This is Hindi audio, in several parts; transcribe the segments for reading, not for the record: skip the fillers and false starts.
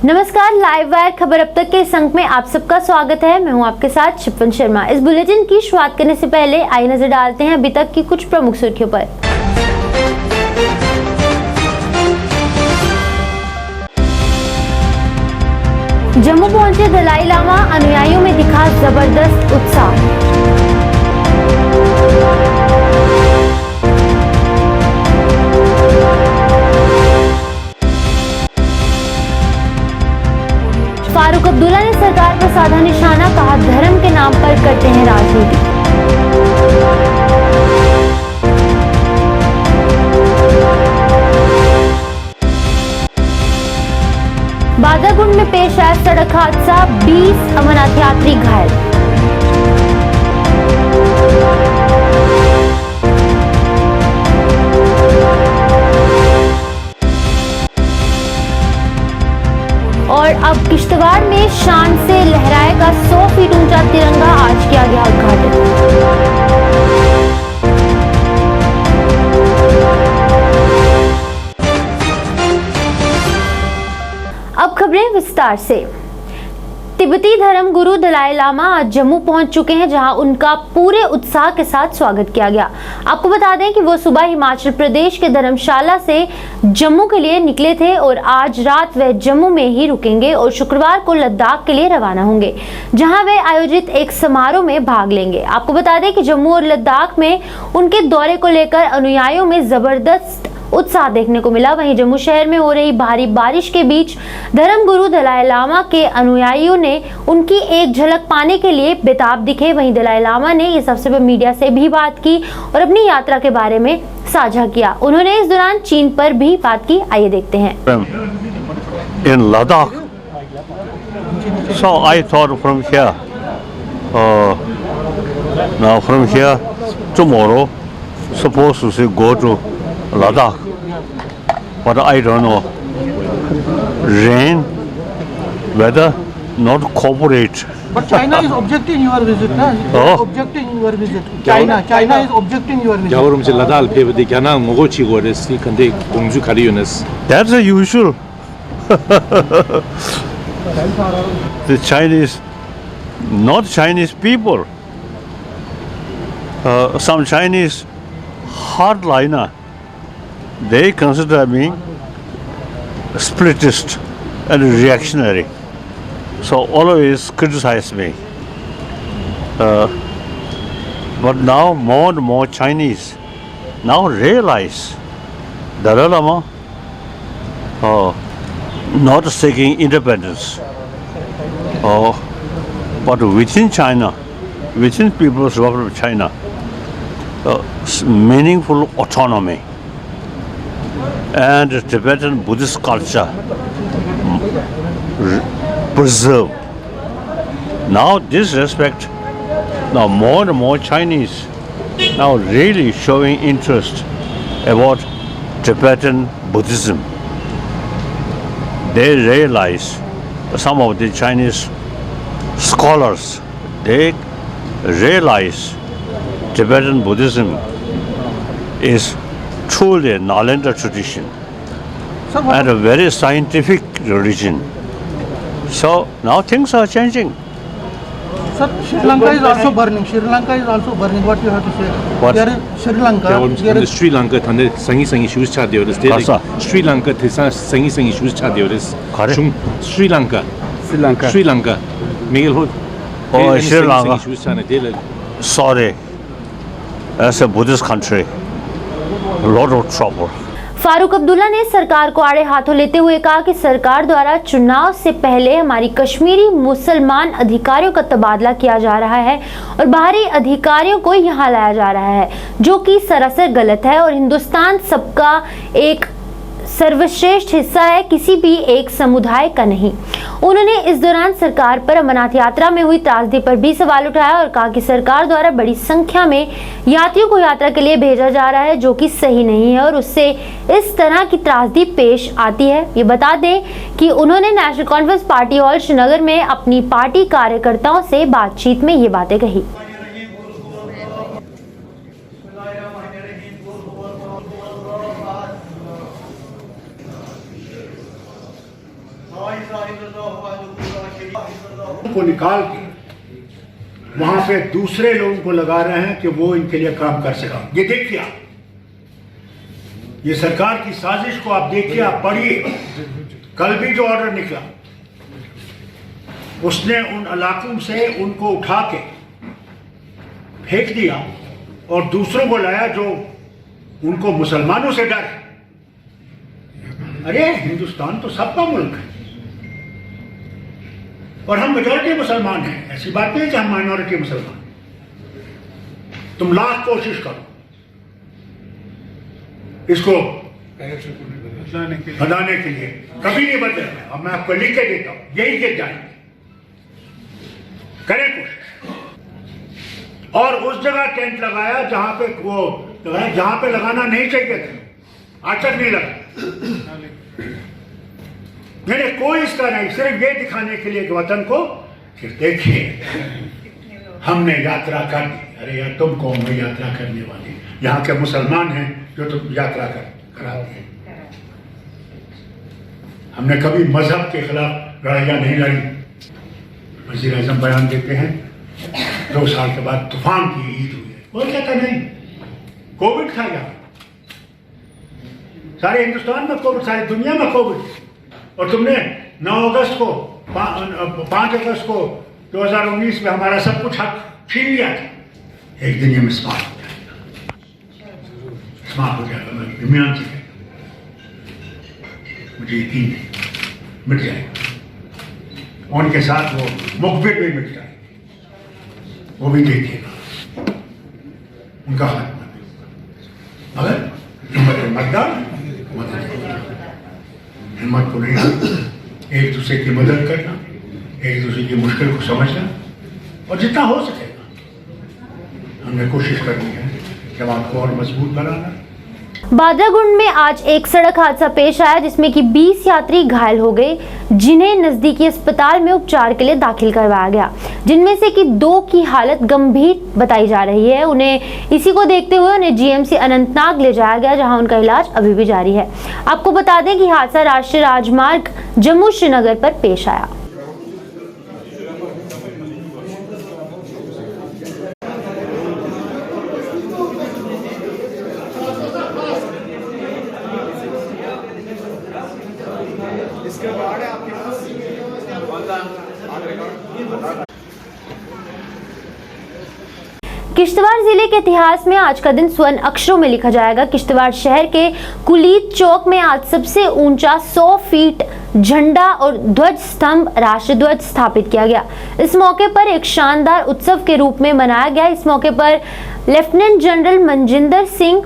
नमस्कार, लाइव वायर खबर अब तक के इस अंक में आप सबका स्वागत है। मैं हूं आपके साथ शिफन शर्मा। इस बुलेटिन की शुरुआत करने से पहले आइए नजर डालते हैं अभी तक की कुछ प्रमुख सुर्खियों पर। जम्मू पहुंचे दलाई लामा, अनुयायियों में दिखा जबरदस्त उत्साह। फारूक अब्दुल्ला ने सरकार पर साधा निशाना, कहा धर्म के नाम पर करते हैं राजनीति। बादागुंड में पेश आया सड़क हादसा, 20 अमरनाथ यात्री घायल। और अब किश्तवाड़ में शान से लहराएगा 100 फीट ऊंचा तिरंगा, आज किया गया उद्घाटन। अब खबरें विस्तार से। तिब्बती धर्म गुरु दलाई लामा आज जम्मू पहुंच चुके हैं, जहां उनका पूरे उत्साह के साथ स्वागत किया गया। आपको बता दें कि वो सुबह हिमाचल प्रदेश के धर्मशाला से जम्मू के लिए निकले थे और आज रात वे जम्मू में ही रुकेंगे और शुक्रवार को लद्दाख के लिए रवाना होंगे, जहां वे आयोजित एक समारोह में भाग लेंगे। आपको बता दें कि जम्मू और लद्दाख में उनके दौरे को लेकर अनुयायियों में जबरदस्त उत्साह देखने को मिला। वहीं जम्मू शहर में हो रही भारी बारिश के बीच धर्मगुरु दलाई लामा के अनुयायियों ने उनकी एक झलक पाने के लिए बेताब दिखे। वहीं दलाई लामा ने इस अवसर पर मीडिया से भी बात की और अपनी यात्रा के बारे में साझा किया। उन्होंने इस दौरान चीन पर भी बात की। आइए देखते हैं। In Ladakh, so I thought from here, now from here tomorrow supposed to go to Ladakh, but I don't know. Rain, weather, not cooperate. But China is objecting your visit, na? Objecting your visit. China is objecting your visit. 야오름 지 라달 페베디 갸나 모고치 고레스 근데 공주 가리요네스. That's the usual. The Chinese, not Chinese people. Some Chinese hardliner. They consider me splittist and reactionary, so always criticize me. But now more and more Chinese now realize Dalai Lama not seeking independence, but within China, within People's Republic of China, meaningful autonomy and Tibetan Buddhist culture preserved. Now this respect, now more and more Chinese now really showing interest about Tibetan Buddhism. They realize, some of the Chinese scholars, they realize Tibetan Buddhism is truly a Nalanda tradition and a very scientific religion. So now things are changing. Sir, Sri Lanka is also burning. Sri Lanka is also burning. What you have to say? What? There is Sri Lanka. 야오름 지 스리랑카 탄데 상이 슈스 차디오레스. 가사. 스리랑카 대사 상이 슈스 차디오레스. 가래? 중 스리랑카. 메일 호. Oh, Sri Lanka. 슈스 차네 데레. Sorry, as a Buddhist country, a lot of trouble. Farooq Abdullah ने सरकार को आड़े हाथों लेते हुए कहा कि सरकार द्वारा चुनाव से पहले हमारी कश्मीरी मुसलमान अधिकारियों का तबादला किया जा रहा है और बाहरी अधिकारियों को यहां लाया जा रहा है, जो कि सरासर गलत है। और हिंदुस्तान सबका एक सर्वश्रेष्ठ हिस्सा है, किसी भी एक समुदाय का नहीं। उन्होंने इस दौरान सरकार पर अमरनाथ यात्रा में हुई त्रासदी पर भी सवाल उठाया और कहा कि सरकार द्वारा बड़ी संख्या में यात्रियों को यात्रा के लिए भेजा जा रहा है, जो कि सही नहीं है और उससे इस तरह की त्रासदी पेश आती है। ये बता दें कि उन्होंने national conference party hall Srinagar में अपनी पार्टी कार्यकर्ताओं से बातचीत में ये बातें कही। Noise को निकाल के वहां पे दूसरे लोगों को लगा रहे हैं कि वो इनके लिए काम कर सका। ये देखिए आप, ये सरकार की साजिश को आप देखिए, आप पढ़िए। कल भी जो ऑर्डर निकला उसने उन इलाकों से उनको उठा के फेंक दिया और दूसरों को लाया जो उनको मुसलमानों से डर है। अरे हिंदुस्तान तो सबका मुल्क है और हम मेजॉरिटी मुसलमान हैं। ऐसी बात नहीं कि हम माइनॉरिटी मुसलमान। तुम लाख कोशिश करो इसको बनाने के लिए, कभी नहीं बदलेगा। अब मैं आपको लिख के देता हूं, यही के जाएंगे, करें कोशिश। और उस जगह टेंट लगाया जहां पे वो लगाया जहां पे लगाना नहीं चाहिए था, आज तक नहीं लगा। मैंने कोई इसका नहीं, सिर्फ ये दिखाने के लिए कि वतन को कि देखिए हमने यात्रा कर दी। अरे यार, तुम कौन हो यात्रा करने वाले? यहाँ के मुसलमान हैं जो तुम यात्रा कराते हैं। हमने कभी मजहब के खिलाफ लड़ाइयाँ नहीं लड़ी। वज़ीर आज़म बयान देते हैं 2 साल के बाद तूफान की ईद हुई है। वो कहता नहीं, कोविड था यहाँ, सारे हिंदुस्तान में कोविड, सारी दुनिया में कोविड। और तुमने 9 अगस्त को 5 अगस्त को 2019 में हमारा सब कुछ हक छीन लिया था। एक दिन ये मिसमार हो जाएगा, समाप्त हो जाएगा। मैं इत्मीनान से कहता हूं, मुझे यकीन है मिट जाएगा। उनके साथ वो मुखबिर भी मिट जाएगा, वो भी देखिएगा उनका हाथ मगर मतदान हिम्मत को नहीं, एक दूसरे की मदद करना, एक दूसरे की मुश्किल को समझना और जितना हो सकेगा हमने कोशिश करनी है जवाब को और मजबूत बनाना। बादरागुंड में आज एक सड़क हादसा पेश आया जिसमें कि 20 यात्री घायल हो गए, जिन्हें नजदीकी अस्पताल में उपचार के लिए दाखिल करवाया गया, जिनमें से कि 2 की हालत गंभीर बताई जा रही है। उन्हें इसी को देखते हुए उन्हें जीएमसी अनंतनाग ले जाया गया, जहां उनका इलाज अभी भी जारी है। आपको बता दें कि हादसा राष्ट्रीय राजमार्ग जम्मू श्रीनगर पर पेश आया। किश्तवाड़ जिले के इतिहास में आज का दिन स्वर्ण अक्षरों में लिखा जाएगा। किश्तवाड़ शहर के कुलीत चौक में आज सबसे ऊंचा 100 फीट झंडा और ध्वज स्तंभ राष्ट्रीय ध्वज स्थापित किया गया। इस मौके पर एक शानदार उत्सव के रूप में मनाया गया। इस मौके पर lieutenant general Manjinder Singh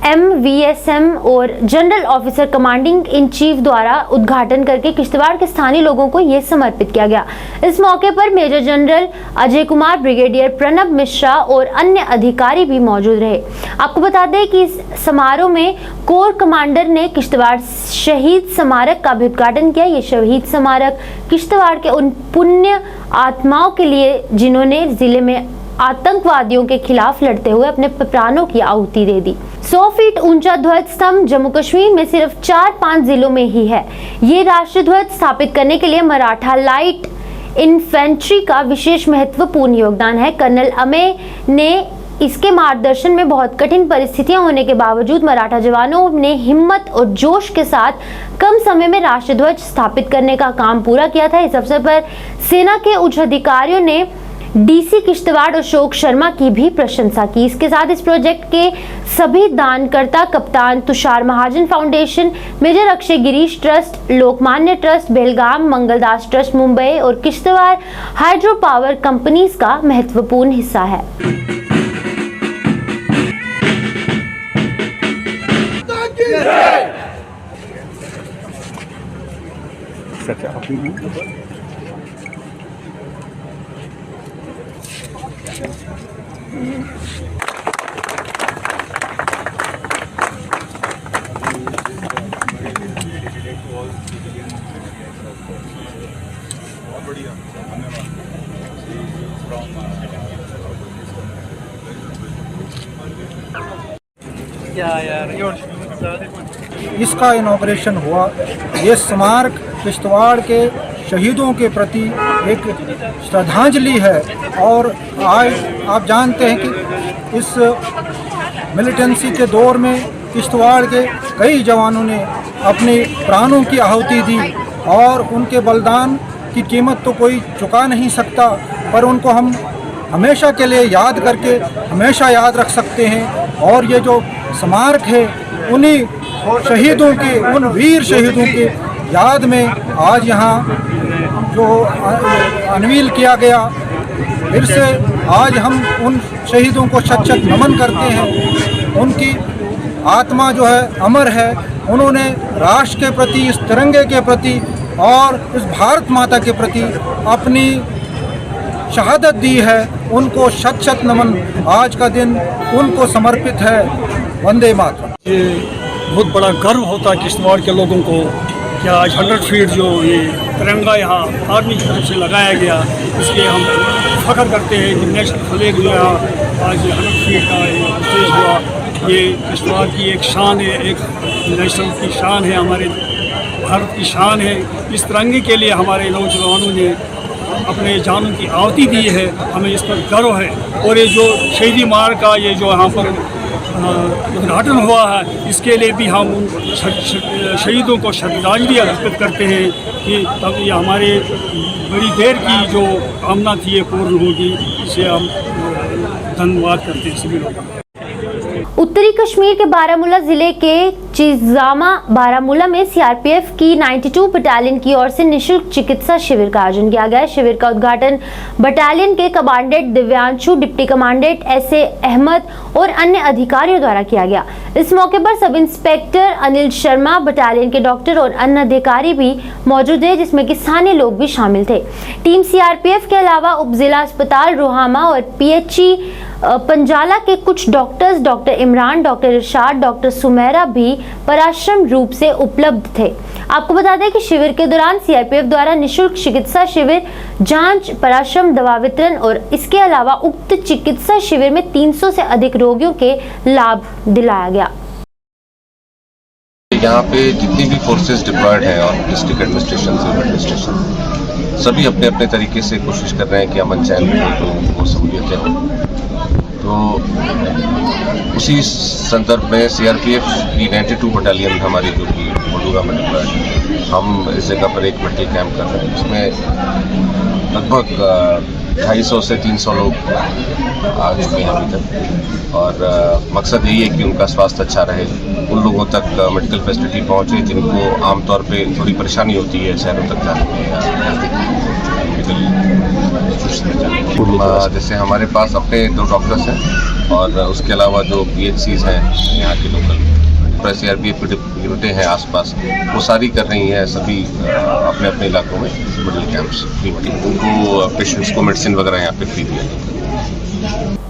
YSM और general officer commanding in chief द्वारा उद्घाटन करके किश्तवाड़ के स्थानीय लोगों को यह समर्पित किया गया। इस मौके पर major general Ajay Kumar, brigadier Pranab Mishra और अन्य अधिकारी भी मौजूद रहे। आपको बता दें कि इस समारोह में कोर कमांडर ने किश्तवाड़ शहीद स्मारक का भी उद्घाटन किया। ये शहीद स्मारक किश्तवाड़ के उन पुण्य आत्माओं के लिए जिन्होंने जिले में आतंकवादियों के खिलाफ लड़ते हुए अपने प्राणों की आहुति दे दी। 100 फीट ऊंचा ध्वज स्तंभ जम्मू कश्मीर में सिर्फ 4-5 जिलों में ही है। ये राष्ट्रीय ध्वज स्थापित करने के लिए मराठा लाइट इन्फेंट्री का विशेष महत्वपूर्ण योगदान है। कर्नल अमेय ने इसके मार्गदर्शन में बहुत कठिन परिस्थितियां होने के बावजूद मराठा जवानों ने हिम्मत और जोश के साथ कम समय में राष्ट्रीय ध्वज स्थापित करने का काम पूरा किया था। इस अवसर पर सेना के उच्च अधिकारियों ने डीसी किश्तवाड़ अशोक शर्मा की भी प्रशंसा की। इसके साथ इस प्रोजेक्ट के सभी दानकर्ता कप्तान Tushar Mahajan foundation, major Akshay Girish trust, Lokmanya trust Belgaum, Mangaldas trust Mumbai और किश्तवाड़ हाइड्रो पावर कंपनीज का महत्वपूर्ण हिस्सा है। इसका इनॉग्रेशन हुआ। ये स्मारक किश्तवाड़ के शहीदों के प्रति एक श्रद्धांजलि है। और आज आप जानते हैं कि इस मिलिटेंसी के दौर में किश्तवाड़ के कई जवानों ने अपने प्राणों की आहुति दी और उनके बलिदान की कीमत तो कोई चुका नहीं सकता, पर उनको हम हमेशा के लिए याद करके हमेशा याद रख सकते हैं। और ये जो स्मारक है उन्हीं शहीदों के, उन वीर शहीदों के याद में आज यहाँ जो अनवील किया गया, फिर से आज हम उन शहीदों को शत शत नमन करते हैं। उनकी आत्मा जो है अमर है। उन्होंने राष्ट्र के प्रति, इस तिरंगे के प्रति और इस भारत माता के प्रति अपनी शहादत दी है। उनको शत शत नमन। आज का दिन उनको समर्पित है। वंदे मातरम। ये बहुत बड़ा गर्व होता है किश्तवाड़ के लोगों को कि आज 100 फीट जो ये तिरंगा यहाँ आर्मी की तरफ से लगाया गया, इसलिए हम फख्र करते हैं कि नेशनल फ्लैग जो है आज 100 फीट का स्टेज हुआ। ये किश्तवाड़ की एक शान है, एक नेशनल की शान है, हमारे भारत की शान है। इस तिरंगे के लिए हमारे नौजवानों ने अपने जानों की आहुति दी है, हमें इस पर गर्व है। और ये जो शहीदी मार्ग का ये जो यहाँ पर उद्घाटन हुआ है, इसके लिए भी हम उन शहीदों को श्रद्धांजलि अर्पित करते हैं कि तब ये हमारे बड़ी देर की जो कामना थी ये पूर्ण होगी। इसे हम धन्यवाद करते हैं सभी लोग। उत्तरी कश्मीर के बारामूला जिले के चिज़ामा बारामूला में सीआरपीएफ की 92 बटालियन की ओर से निशुल्क चिकित्सा शिविर का आयोजन किया गया। शिविर का उद्घाटन बटालियन के commandant Divyanshu, deputy commandant SA Ahmad और अन्य अधिकारियों द्वारा किया गया। इस मौके पर sub inspector Anil Sharma, battalion के डॉक्टर और अन्य अधिकारी भी मौजूद है, जिसमें कि स्थानीय लोग भी शामिल थे। टीम सीआरपीएफ के अलावा उप जिला अस्पताल रोहामा और पीएचई पंजाला के कुछ डॉक्टर्स, डॉक्टर इमरान, डॉक्टर इरशाद, डॉक्टर सुमेरा भी पराश्रम रूप से उपलब्ध थे। आपको बता दें कि शिविर के दौरान सीआरपीएफ द्वारा निशुल्क चिकित्सा शिविर, जांच, पराश्रम, दवा वितरण और इसके अलावा उक्त चिकित्सा शिविर में 300 से अधिक रोगियों के लाभ दिलाया गया। यहाँ पे जितनी भी फोर्सेस डिप्लॉयड हैं और डिस्ट्रिक्ट एडमिनिस्ट्रेशन, सिविल एडमिनिस्ट्रेशन, सभी अपने अपने तरीके से कोशिश कर रहे हैं कि अमन चैन रहे, लोगों को सहूलियतें हों। तो उसी संदर्भ में सीआरपीएफ की 92 बटालियन हमारी जो कि मडूरा में डिप्लॉयड है, हम इस जगह पर एक मेडिकल कैंप कर रहे हैं। इसमें लगभग 250 से 300 लोग आ चुके हैं अभी तक। और मकसद यही है कि उनका स्वास्थ्य अच्छा रहे, उन लोगों तक मेडिकल फैसिलिटी पहुँचे जिनको आमतौर पे थोड़ी परेशानी होती है शहरों तक जाने में या मेडिकल इंस्टीट्यूशन में जाने में। जैसे हमारे पास अपने 2 डॉक्टर्स हैं और उसके अलावा जो PHCs हैं यहाँ के लोकल सीआरपीएफ की यूनिटें हैं आसपास, वो सारी कर रही हैं सभी अपने अपने इलाकों में मेडिकल कैंप्स फ्री। उनको पेशेंट्स को मेडिसिन वगैरह यहाँ पे फ्री दिया जाता है।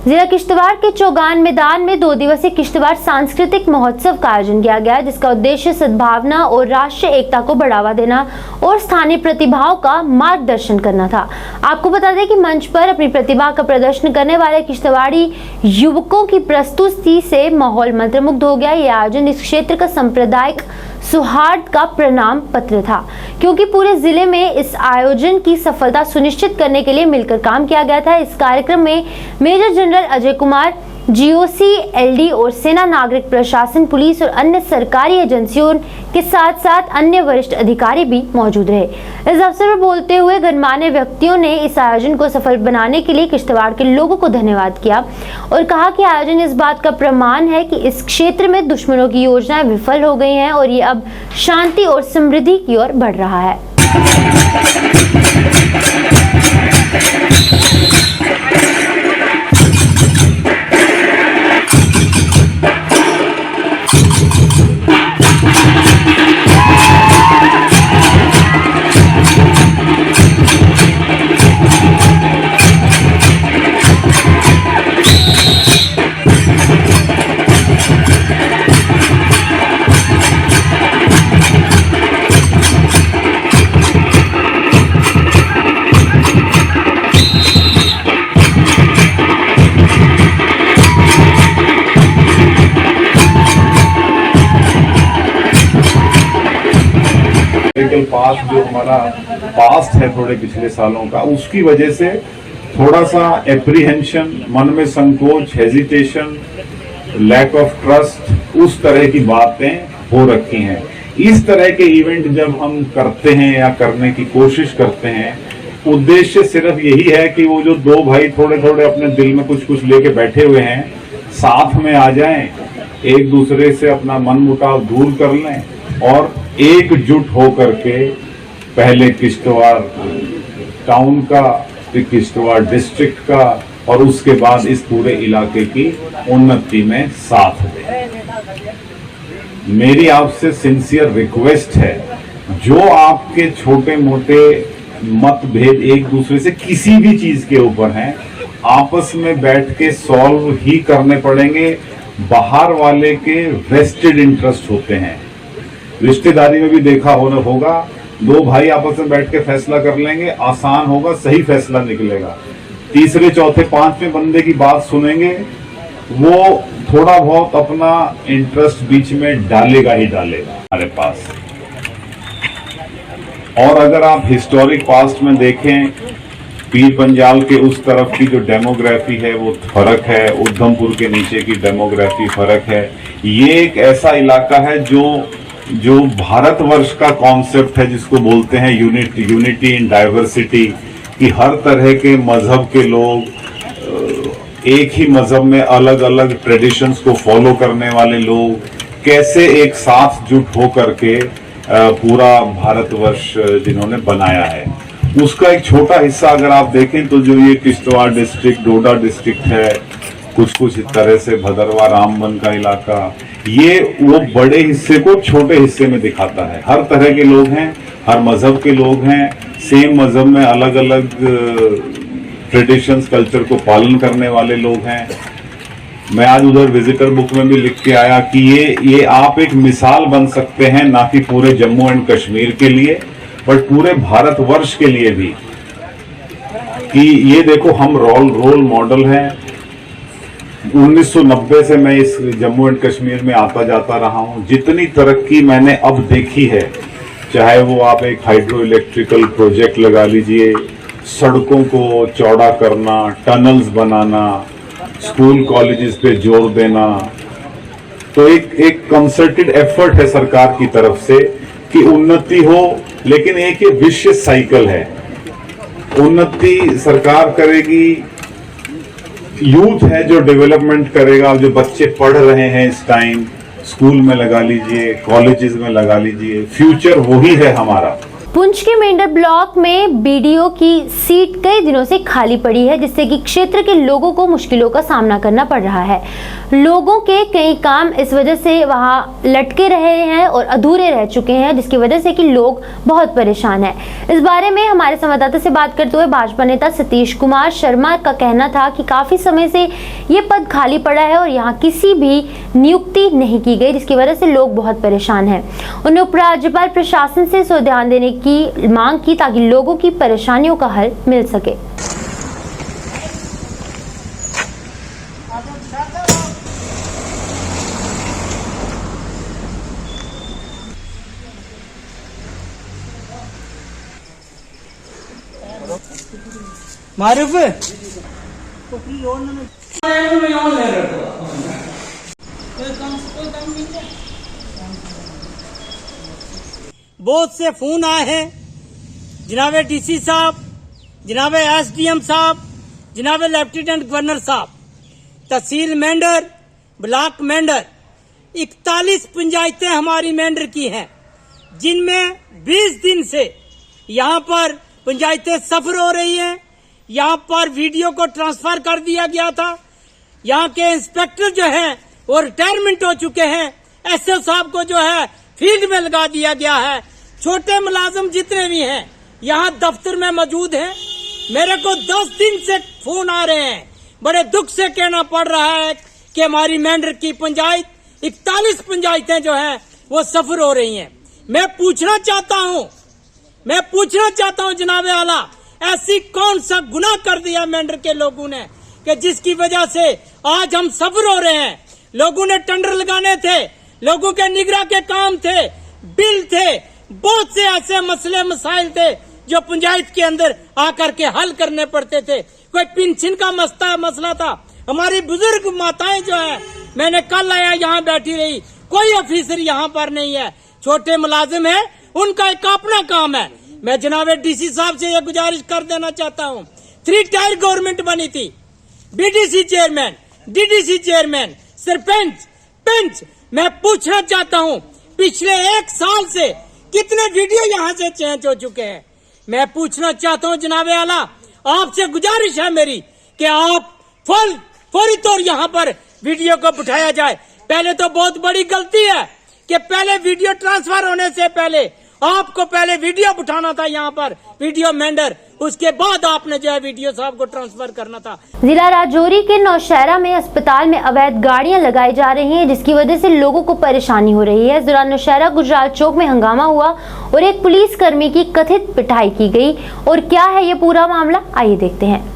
जिला किश्तवाड़ के चौगान मैदान में 2 दिवसीय किश्तवाड़ सांस्कृतिक महोत्सव का आयोजन किया गया, जिसका उद्देश्य सद्भावना और राष्ट्रीय एकता को बढ़ावा देना और स्थानीय प्रतिभाओं का मार्गदर्शन करना था। आपको बता दें कि मंच पर अपनी प्रतिभा का प्रदर्शन करने वाले किश्तवाड़ी युवकों की प्रस्तुति से माहौल मंत्रमुग्ध हो गया। यह आयोजन इस क्षेत्र का सांप्रदायिक सौहार्द का प्रणाम पत्र था, क्योंकि पूरे जिले में इस आयोजन की सफलता सुनिश्चित करने के लिए मिलकर काम किया गया था। इस कार्यक्रम में major general Ajay Kumar, GOC, LD और सेना, नागरिक प्रशासन, पुलिस और अन्य सरकारी एजेंसियों के साथ साथ अन्य वरिष्ठ अधिकारी भी मौजूद रहे। इस अवसर पर बोलते हुए गणमान्य व्यक्तियों ने इस आयोजन को सफल बनाने के लिए किश्तवाड़ के लोगों को धन्यवाद किया और कहा कि आयोजन इस बात का प्रमाण है कि इस क्षेत्र में दुश्मनों की योजनाएं विफल हो गई हैं और ये अब शांति और समृद्धि की ओर बढ़ रहा है। पास जो हमारा पास्ट है थोड़े पिछले सालों का, उसकी वजह से थोड़ा सा एप्रीहेंशन, मन में संकोच, हेजिटेशन, लैक ऑफ ट्रस्ट, उस तरह की बातें हो रखी हैं। इस तरह के इवेंट जब हम करते हैं या करने की कोशिश करते हैं, उद्देश्य सिर्फ यही है कि वो जो दो भाई थोड़े थोड़े अपने दिल में कुछ कुछ लेके बैठे हुए हैं, साथ में आ जाएं, एक दूसरे से अपना मन मुटाव दूर कर लें और एकजुट होकर के पहले किश्तवाड़ टाउन का, फिर किश्तवाड़ डिस्ट्रिक्ट का और उसके बाद इस पूरे इलाके की उन्नति में साथ दें। मेरी आपसे सिंसियर रिक्वेस्ट है, जो आपके छोटे मोटे मतभेद एक दूसरे से किसी भी चीज के ऊपर हैं, आपस में बैठ के सॉल्व ही करने पड़ेंगे। बाहर वाले के वेस्टेड इंटरेस्ट होते हैं। रिश्तेदारी में भी देखा होगा, दो भाई आपस में बैठ के फैसला कर लेंगे, आसान होगा, सही फैसला निकलेगा। तीसरे चौथे पांचवें बंदे की बात सुनेंगे, वो थोड़ा बहुत अपना इंटरेस्ट बीच में डालेगा ही डालेगा हमारे पास। और अगर आप हिस्टोरिक पास्ट में देखें, पीर पंजाल के उस तरफ की जो डेमोग्राफी है वो फर्क है, उधमपुर के नीचे की डेमोग्राफी फर्क है। ये एक ऐसा इलाका है जो भारतवर्ष का कॉन्सेप्ट है, जिसको बोलते हैं यूनिटी इन डाइवर्सिटी, कि हर तरह के मजहब के लोग, एक ही मजहब में अलग अलग ट्रेडिशंस को फॉलो करने वाले लोग कैसे एक साथ जुट हो करके पूरा भारतवर्ष जिन्होंने बनाया है, उसका एक छोटा हिस्सा अगर आप देखें तो जो ये किश्तवाड़ डिस्ट्रिक्ट, डोडा डिस्ट्रिक्ट है, कुछ इस तरह से भदरवा रामबन का इलाका, ये वो बड़े हिस्से को छोटे हिस्से में दिखाता है। हर तरह के लोग हैं, हर मजहब के लोग हैं, सेम मजहब में अलग अलग ट्रेडिशंस, कल्चर को पालन करने वाले लोग हैं। मैं आज उधर विजिटर बुक में भी लिख के आया कि ये आप एक मिसाल बन सकते हैं, ना कि पूरे जम्मू एंड कश्मीर के लिए बट पूरे भारतवर्ष के लिए भी, कि ये देखो हम रोल मॉडल हैं। 1990 से मैं इस जम्मू एंड कश्मीर में आता जाता रहा हूं। जितनी तरक्की मैंने अब देखी है, चाहे वो आप एक हाइड्रो इलेक्ट्रिकल प्रोजेक्ट लगा लीजिए, सड़कों को चौड़ा करना, टनल्स बनाना, स्कूल कॉलेजेस पे जोर देना, तो एक कंसर्टेड एफर्ट है सरकार की तरफ से कि उन्नति हो। लेकिन एक ये विशियस साइकिल है, उन्नति सरकार करेगी, यूथ है जो डेवलपमेंट करेगा, जो बच्चे पढ़ रहे हैं इस टाइम, स्कूल में लगा लीजिए, कॉलेजेस में लगा लीजिए, फ्यूचर वही है हमारा। पुंछ के मेंढर ब्लॉक में बीडीओ की सीट कई दिनों से खाली पड़ी है, जिससे कि क्षेत्र के लोगों को मुश्किलों का सामना करना पड़ रहा है। लोगों के कई काम इस वजह से वहां लटके रहे हैं और अधूरे रह चुके हैं, जिसकी वजह से कि लोग बहुत परेशान हैं। इस बारे में हमारे संवाददाता से बात करते हुए भाजपा नेता सतीश कुमार शर्मा का कहना था कि काफी समय से ये पद खाली पड़ा है और यहाँ किसी भी नियुक्ति नहीं की गई, जिसकी वजह से लोग बहुत परेशान हैं। उन्होंने उपराज्यपाल प्रशासन से इस ओर ध्यान देने की मांग की ताकि लोगों की परेशानियों का हल मिल सके। मारूफ बहुत से फोन आए हैं, जनाबे डीसी साहब, जनाबे एसडीएम साहब, जनाबे लेफ्टिनेंट गवर्नर साहब, तहसील मेंढर, ब्लॉक मेंढर, 41 पंचायतें हमारी मेंढर की हैं, जिनमें 20 दिन से यहाँ पर पंचायतें सफर हो रही हैं। यहाँ पर वीडियो को ट्रांसफर कर दिया गया था। यहाँ के इंस्पेक्टर जो है वो रिटायरमेंट हो चुके हैं। एसओ साहब को जो है फील्ड में लगा दिया गया है। छोटे मुलाजिम जितने भी हैं यहाँ दफ्तर में मौजूद हैं। मेरे को 10 दिन से फोन आ रहे हैं। बड़े दुख से कहना पड़ रहा है कि हमारी मेंढर की पंचायत 41 पंचायतें जो हैं वो सफर हो रही हैं। मैं पूछना चाहता हूँ जनाबे आला, ऐसी कौन सा गुनाह कर दिया मेंढर के लोगों ने कि जिसकी वजह से आज हम सफर हो रहे हैं। लोगों ने टेंडर लगाने थे, लोगों के निगरान के काम थे, बिल थे, बहुत से ऐसे मसले मसाइल थे जो पंचायत के अंदर आकर के हल करने पड़ते थे। कोई पेंशन का मसला था, हमारी बुजुर्ग माताएं जो है, मैंने कल आया यहाँ बैठी रही, कोई ऑफिसर यहाँ पर नहीं है, छोटे मुलाजिम है, उनका एक अपना काम है। मैं जनाब डीसी साहब से यह गुजारिश कर देना चाहता हूँ, 3 टायर गवर्नमेंट बनी थी, BDC chairman, DDC chairman, sarpanch, panch. मैं पूछना चाहता हूँ पिछले 1 साल से कितने वीडियो यहाँ से चेंज हो चुके हैं। मैं पूछना चाहता हूँ जनाब आला, आपसे गुजारिश है मेरी कि आप फौरी तौर यहाँ पर वीडियो को बिठाया जाए। पहले तो बहुत बड़ी गलती है कि पहले वीडियो ट्रांसफर होने से पहले आपको पहले वीडियो बिठाना था यहाँ पर, वीडियो मेंडर, उसके बाद आपने जो है वीडियो साहब को ट्रांसफर करना था। जिला राजौरी के नौशहरा में अस्पताल में अवैध गाड़ियां लगाई जा रही हैं, जिसकी वजह से लोगों को परेशानी हो रही है। इस दौरान नौशहरा गुजराल चौक में हंगामा हुआ और एक पुलिसकर्मी की कथित पिटाई की गई। और क्या है ये पूरा मामला, आइए देखते हैं।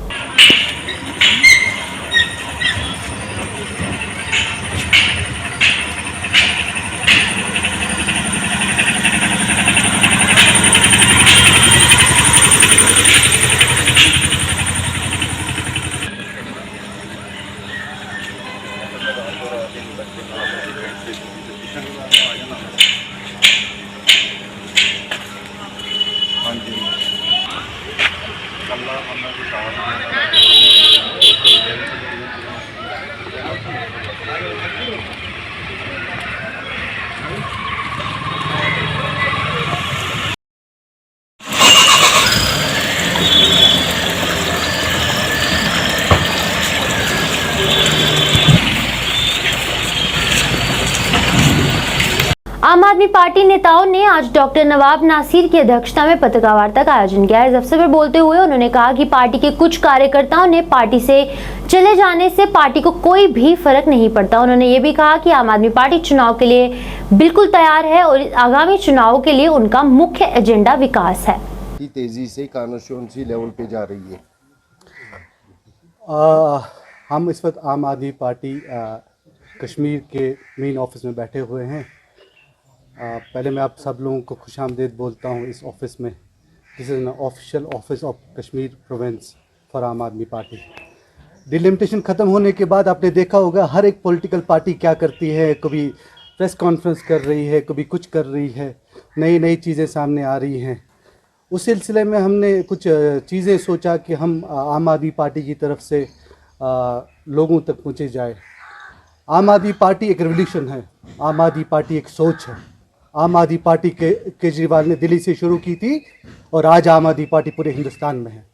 आम आदमी पार्टी नेताओं ने आज डॉक्टर नवाब नासिर की अध्यक्षता में पत्रकार वार्ता का आयोजन किया। इस अवसर पर बोलते हुए उन्होंने कहा कि पार्टी के कुछ कार्यकर्ताओं ने पार्टी से चले जाने से पार्टी को कोई भी फर्क नहीं पड़ता। उन्होंने ये भी कहा कि आम आदमी पार्टी चुनाव के लिए बिल्कुल तैयार है और आगामी चुनाव के लिए उनका मुख्य एजेंडा विकास है। तेजी से कॉन्स्टिट्यूंसी लेवल पे जा रही है। हम इस वक्त आम आदमी पार्टी कश्मीर के मेन ऑफिस में बैठे हुए हैं। पहले मैं आप सब लोगों को खुशामदीद बोलता हूँ इस ऑफिस में। This is an official office of Kashmir province for आम आदमी पार्टी। डिलिमिटेशन ख़त्म होने के बाद आपने देखा होगा हर एक पॉलिटिकल पार्टी क्या करती है, कभी प्रेस कॉन्फ्रेंस कर रही है, कभी कुछ कर रही है, नई नई चीज़ें सामने आ रही हैं। उस सिलसिले में हमने कुछ चीज़ें सोचा कि हम आम आदमी पार्टी की तरफ से लोगों तक पहुँचे जाए। आम आदमी पार्टी एक रिवोल्यूशन है, आम आदमी पार्टी एक सोच है। आम आदमी पार्टी के केजरीवाल ने दिल्ली से शुरू की थी और आज आम आदमी पार्टी पूरे हिंदुस्तान में है।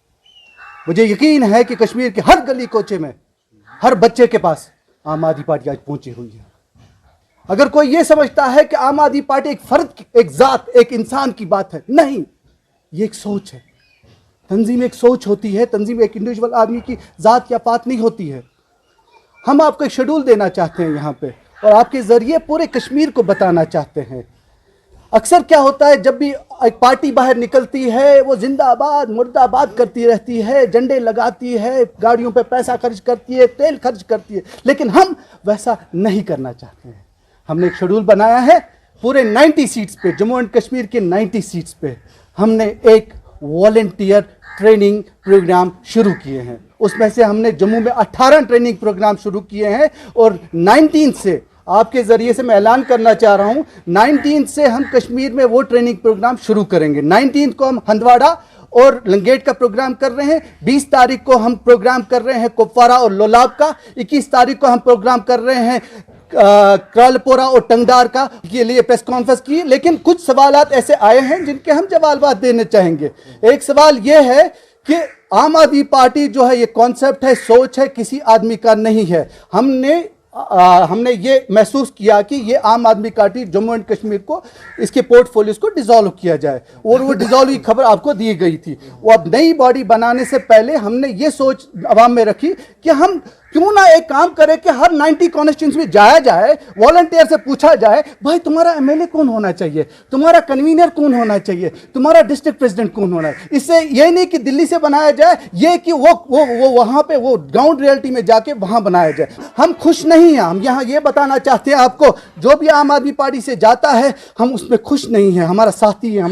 मुझे यकीन है कि कश्मीर के हर गली कोचे में, हर बच्चे के पास आम आदमी पार्टी आज पहुंची हुई है। अगर कोई ये समझता है कि आम आदमी पार्टी एक फर्द, एक जात, एक इंसान की बात है, नहीं, ये एक सोच है। तंजीम एक सोच होती है, तंजीम एक इंडिविजुअल आदमी की जात या पात नहीं होती है। हम आपको एक शेड्यूल देना चाहते हैं यहाँ पे और आपके ज़रिए पूरे कश्मीर को बताना चाहते हैं। अक्सर क्या होता है, जब भी एक पार्टी बाहर निकलती है वो जिंदाबाद मुर्दाबाद करती रहती है, झंडे लगाती है, गाड़ियों पे पैसा खर्च करती है, तेल खर्च करती है, लेकिन हम वैसा नहीं करना चाहते हैं। हमने एक शेड्यूल बनाया है, पूरे 90 सीट्स पे, जम्मू एंड कश्मीर के 90 सीट्स पे हमने एक वॉलंटियर ट्रेनिंग प्रोग्राम शुरू किए हैं। उसमें से हमने जम्मू में 18 ट्रेनिंग प्रोग्राम शुरू किए हैं और 19 से, आपके ज़रिए से मैं ऐलान करना चाह रहा हूँ, 19 से हम कश्मीर में वो ट्रेनिंग प्रोग्राम शुरू करेंगे। 19 को हम हंदवाड़ा और लंगेट का प्रोग्राम कर रहे हैं, 20 तारीख को हम प्रोग्राम कर रहे हैं कुपवारा और लोलाब का, 21 तारीख को हम प्रोग्राम कर रहे हैं क्रालपोरा और टंगदार का। के लिए प्रेस कॉन्फ्रेंस की, लेकिन कुछ सवालात ऐसे आए हैं जिनके हम जवाब देने चाहेंगे। एक सवाल ये है कि आम आदमी पार्टी जो है, ये कॉन्सेप्ट है, सोच है, किसी आदमी का नहीं है। हमने ये महसूस किया कि ये आम आदमी पार्टी जम्मू एंड कश्मीर को, इसके पोर्टफोलियोज को डिसॉल्व किया जाए और वो डिसॉल्व की खबर आपको दी गई थी। वो अब नई बॉडी बनाने से पहले हमने ये सोच अवाम में रखी कि हम क्यों ना एक काम करे कि हर 90 कॉन्स्टिट्यूंसी में जाया जाए, वॉलंटियर से पूछा जाए भाई तुम्हारा एमएलए कौन होना चाहिए, तुम्हारा कन्वीनर कौन होना चाहिए, तुम्हारा डिस्ट्रिक्ट प्रेसिडेंट कौन होना है। इससे ये नहीं कि दिल्ली से बनाया जाए, ये कि वो वहाँ पे वो ग्राउंड रियलिटी में जाके वहाँ बनाया जाए। हम खुश नहीं हैं। हम यहाँ ये बताना चाहते हैं आपको, जो भी आम आदमी पार्टी से जाता है हम उसमें खुश नहीं हैं। हमारा साथी है,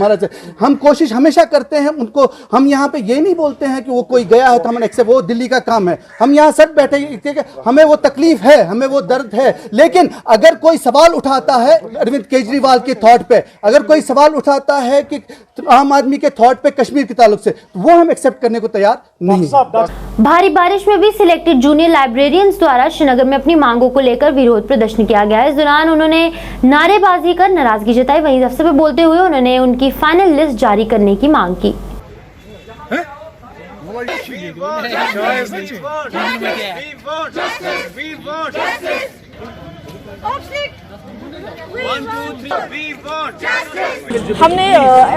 हम कोशिश हमेशा करते हैं उनको। हम यहाँ पे ये नहीं बोलते हैं कि वो कोई गया है तो हमने एक्सेप्ट, वो दिल्ली का काम है। हम यहाँ सब बैठे, हमें वो तकलीफ है, हमें वो दर्द है, लेकिन अगर कोई सवाल उठाता है अरविंद केजरीवाल के थॉट पे, अगर कोई सवाल उठाता है कि आम आदमी के थॉट पे कश्मीर के ताल्लुक से, तो वो हम एक्सेप्ट करने को तैयार नहीं। भारी बारिश में भी सिलेक्टेड जूनियर लाइब्रेरियंस द्वारा श्रीनगर में अपनी मांगों को लेकर विरोध प्रदर्शन किया गया। इस दौरान उन्होंने नारेबाजी कर नाराजगी जताई। वहीं अफसर पर बोलते हुए उन्होंने उनकी फाइनल लिस्ट जारी करने की मांग की। हमने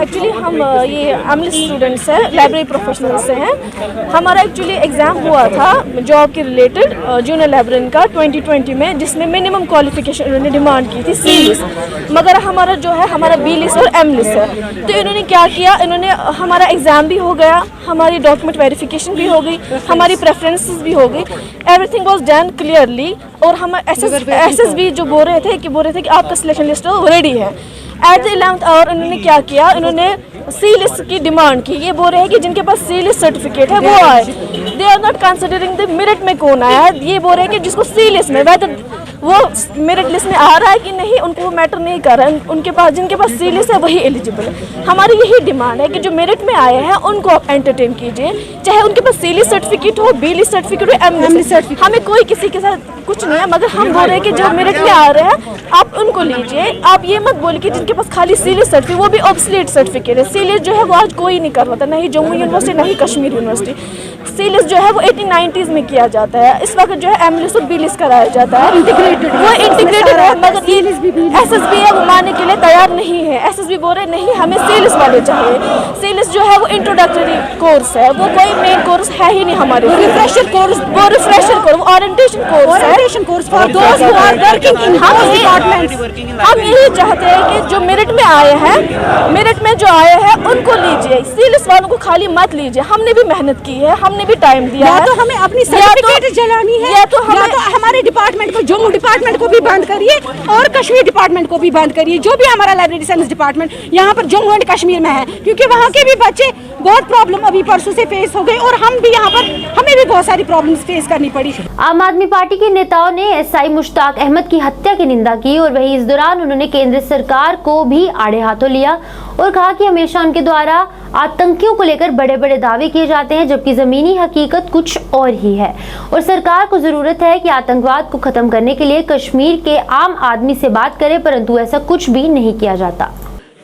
एक्चुअली हम ये एमएलसी स्टूडेंट्स हैं, लाइब्रेरी प्रोफेशनल्स से हैं। हमारा एक्चुअली एग्ज़ाम हुआ था जॉब के रिलेटेड जूनियर लाइब्रेरियन का 2020 में, जिसमें मिनिमम क्वालिफिकेशन उन्होंने डिमांड की थी सी लिस्ट, मगर हमारा जो है हमारा बी लिस्ट और एम लिस्ट है। तो इन्होंने क्या किया, इन्होंने हमारा एग्ज़ाम भी हो गया, हमारी डॉक्यूमेंट वेरिफिकेशन भी हो गई, हमारी प्रेफरेंसेस भी हो गई, एवरीथिंग वाज डन क्लियरली। और हम एसएसबी जो बोल रहे थे कि आपका सिलेक्शन लिस्ट रेडी है। एट द 11th आवर इन्होंने क्या किया, इन्होंने सी लिस्ट की डिमांड की। ये बोल रहे हैं कि जिनके पास सी लिस्ट सर्टिफिकेट है वो आए। They are not considering the merit में कौन आया है। ये बोल रहे हैं कि जिसको सी लिस्ट में, वैसे वो मेरिट लिस्ट में आ रहा है कि नहीं उनको वो मैटर नहीं कर रहा है। उनके पास जिनके पास सी लिस्ट है वही एलिजिबल है। हमारी यही डिमांड है कि जो मेरिट में आए हैं उनको आप एंटरटेन कीजिए, चाहे उनके पास सी लिस्ट सर्टिफिकेट हो, बी लिस्ट सर्टिफिकेट हो, एम लिस्ट सर्टिफिकेट। हमें कोई किसी के साथ कुछ नहीं है, मगर हम बोल रहे हैं कि जो मेरिट में आ रहे हैं आप उनको लीजिए। आप ये मत बोलिए कि जिनके पास खाली सी लिस्ट सर्टिफिकेट, वो भी ऑब्सोलीट सर्टिफिकेट है। सी लिस्ट जो है वो आज कोई नहीं कर रहा था, नहीं जम्मू यूनिवर्सिटी नहीं कश्मीर यूनिवर्सिटी। सी लिस्ट जो है वो 1890s में किया जाता है। इस वक्त जो है एम लिस्ट और बी लिस्ट कराया जाता है, वो इंटीग्रेटेड है, मगर ये एसएसबी है वो मानने के लिए तैयार नहीं है। एसएसबी बोल रहे नहीं हमें सी लिस्ट वाले चाहिए। सी लिस्ट जो है वो इंट्रोडक्टरी कोर्स है, वो कोई मेन कोर्स है ही नहीं हमारे। रिफ्रेशर कोर्स, वो रिफ्रेशर कोर्स, वो ओरिएंटेशन कोर्स है, course for those who are working in house department. हम यही चाहते हैं कि जो मेरिट में आए हैं, मेरिट में जो आए हैं उनको लीजिए, सी लिस्ट वालों को खाली मत लीजिए। हमने भी मेहनत की है, हमने भी टाइम दिया है। तो हमें अपनी सर्टिफिकेट जलानी है, या तो हमारे डिपार्टमेंट को, जम्मू डिपार्टमेंट को भी बंद करिए और कश्मीर डिपार्टमेंट को भी बंद करिए। जो भी हमारा लाइब्रेरी साइंस डिपार्टमेंट यहाँ पर जम्मू एंड कश्मीर में है, क्योंकि वहाँ के भी बच्चे बहुत प्रॉब्लम अभी परसों से फेस हो गई और हम भी यहाँ पर हमें भी बहुत सारी प्रॉब्लम्स फेस करनी पड़ी। आम आदमी पार्टी के नेताओं ने एसआई मुश्ताक अहमद की हत्या की निंदा की और वहीं इस दौरान उन्होंने केंद्र सरकार को भी आड़े हाथों लिया और कहा कि हमेशा उनके द्वारा आतंकियों को लेकर बड़े बड़े दावे किए जाते हैं, जबकि जमीनी हकीकत कुछ और ही है और सरकार को जरूरत है कि आतंकवाद को खत्म करने के लिए कश्मीर के आम आदमी से बात करे, परंतु ऐसा कुछ भी नहीं किया जाता।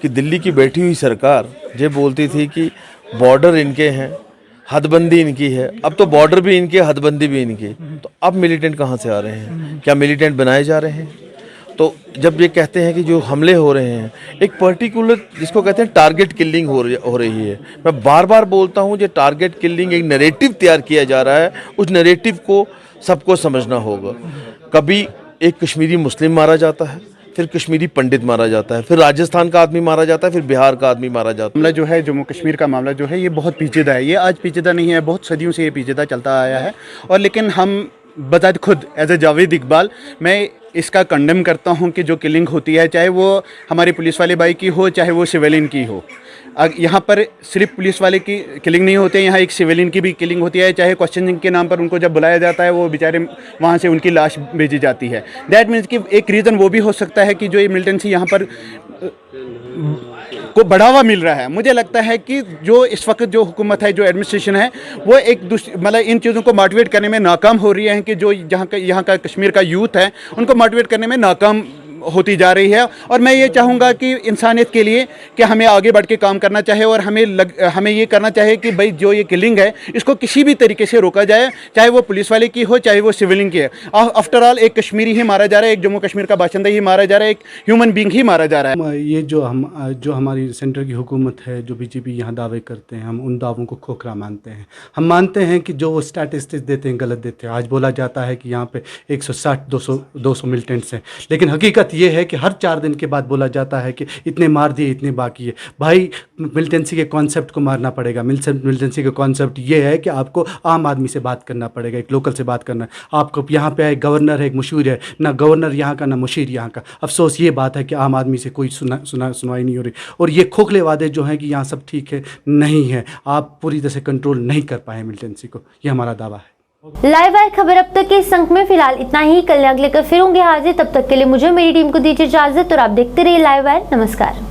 कि दिल्ली की बैठी हुई सरकार ये बोलती थी कि बॉर्डर इनके हैं, हदबंदी इनकी है, अब तो बॉर्डर भी इनके, हदबंदी भी इनकी, तो अब मिलिटेंट कहाँ से आ रहे हैं? क्या मिलिटेंट बनाए जा रहे हैं? तो जब ये कहते हैं कि जो हमले हो रहे हैं, एक पर्टिकुलर जिसको कहते हैं टारगेट किलिंग हो रही है, मैं बार बार बोलता हूँ, ये टारगेट किलिंग एक नैरेटिव तैयार किया जा रहा है, उस नैरेटिव को सबको समझना होगा। कभी एक कश्मीरी मुस्लिम मारा जाता है, फिर कश्मीरी पंडित मारा जाता है, फिर राजस्थान का आदमी मारा जाता है, फिर बिहार का आदमी मारा जाता है। मामला जो है जम्मू कश्मीर का मामला जो है ये बहुत पेचीदा है। ये आज पेचीदा नहीं है, बहुत सदियों से ये पेचीदा चलता आया है। और लेकिन हम बता खुद एज ए जावेद इकबाल मैं इसका कंडेम करता हूँ कि जो किलिंग होती है, चाहे वो हमारे पुलिस वाले भाई की हो, चाहे वो सिविलियन की हो। यहाँ पर सिर्फ पुलिस वाले की किलिंग नहीं होती है, यहाँ एक सिविलियन की भी किलिंग होती है। चाहे क्वेश्चनिंग के नाम पर उनको जब बुलाया जाता है, वो बेचारे वहाँ से उनकी लाश भेजी जाती है। दैट मीन्स कि एक रीज़न वो भी हो सकता है कि जो ये मिलिटेंसी यहाँ पर को बढ़ावा मिल रहा है। मुझे लगता है कि जो इस वक्त जो हुकूमत है, जो एडमिनिस्ट्रेशन है, वो एक मतलब इन चीज़ों को मोटिवेट करने में नाकाम हो रही है कि जो यहाँ का कश्मीर का यूथ है उनको मोटिवेट करने में नाकाम होती जा रही है। और मैं ये चाहूँगा कि इंसानियत के लिए कि हमें आगे बढ़ के काम करना चाहिए और हमें ये करना चाहिए कि भाई जो ये किलिंग है इसको किसी भी तरीके से रोका जाए, चाहे वो पुलिस वाले की हो चाहे वो सिविलियन की है। आफ्टर ऑल एक कश्मीरी ही मारा जा रहा है, एक जम्मू कश्मीर का बाशिंदा ही मारा जा रहा है, एक ह्यूमन बींग ही मारा जा रहा है। ये जो हमारी सेंटर की हुकूमत है, जो बीजेपी यहाँ दावे करते हैं, हम उन दावों को खोखला मानते हैं। हम मानते हैं कि जो वो स्टैटिस्टिक्स देते हैं गलत देते हैं। आज बोला जाता है कि यहाँ पे 160-200 मिलिटेंट्स हैं, लेकिन हकीकत ये है कि हर 4 दिन के बाद बोला जाता है कि इतने मार दिए, इतने बाकी है। भाई मिलिटेंसी के कॉन्सेप्ट को मारना पड़ेगा। मिलिटेंसी का कॉन्सेप्ट ये है कि आपको आम आदमी से बात करना पड़ेगा, एक लोकल से बात करना है। आपको यहाँ पे एक गवर्नर है, एक मुशीर है, ना गवर्नर यहाँ का ना मुशीर यहाँ का। अफसोस ये बात है कि आम आदमी से कोई सुनवाई नहीं हो रही। और ये खोखले वादे जो हैं कि यहाँ सब ठीक है, नहीं है। आप पूरी तरह से कंट्रोल नहीं कर पाए मिलिटेंसी को, ये हमारा दावा है। लाइव वायर खबर अब तक के इस अंक में फिलहाल इतना ही। कल अगले कर फिर होंगे हाजिर, तब तक के लिए मुझे मेरी टीम को दीजिए इजाजत और आप देखते रहिए लाइव वायर। नमस्कार।